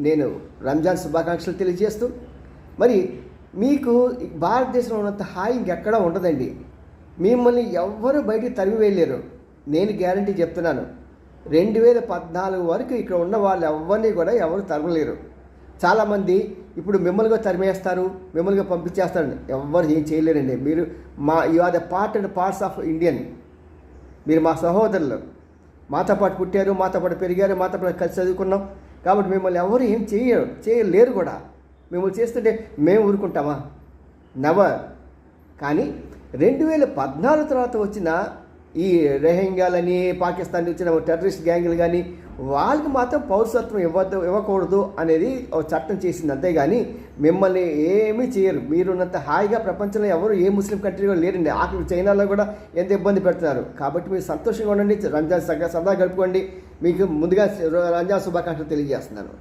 నేను రంజాన్ శుభాకాంక్షలు తెలియజేస్తూ మరి మీకు భారతదేశంలో ఉన్నంత హాయి ఇంకెక్కడా ఉండదండి. మిమ్మల్ని ఎవ్వరూ బయటికి తరిమి వేయలేరు. నేను గ్యారంటీ చెప్తున్నాను. 2014 వరకు ఇక్కడ ఉన్న వాళ్ళు ఎవరిని కూడా ఎవరు తరమలేరు. చాలామంది ఇప్పుడు మిమ్మల్నిగా తరిమేస్తారు, మిమ్మల్నిగా పంపించేస్తారు. ఎవరు ఏం చేయలేరండి. మీరు you are the part and parts of Indian. మీరు మా సహోదరులు, మాతో పాటు పుట్టారు, మాతో పాటు పెరిగారు, మాతో పాటు కలిసి చదువుకున్నాం. కాబట్టి మిమ్మల్ని ఎవరు ఏం చేయలేరు కూడా. మిమ్మల్ని చేస్తుంటే మేము ఊరుకుంటామా? నెవర్. కానీ 2014 తర్వాత వచ్చిన ఈ రోహింగ్యాలని, పాకిస్తాన్ నుంచి వచ్చిన టెర్రరిస్ట్ గ్యాంగులు కానీ వాళ్ళకి మాత్రం పౌరసత్వం ఇవ్వకూడదు అనేది ఒక చట్టం చేసింది. అంతేగాని మిమ్మల్ని ఏమీ చేయరు. మీరున్నంత హాయిగా ప్రపంచంలో ఎవరు ఏ ముస్లిం కంట్రీలో లేరండి. ఆఖరి చైనాలో కూడా ఎంత ఇబ్బంది పెడుతున్నారు. కాబట్టి మీరు సంతోషంగా ఉండండి. రంజాన్ సదా గడుపుకోండి. మీకు ముందుగా రంజాన్ శుభాకాంక్షలు తెలియజేస్తున్నాను.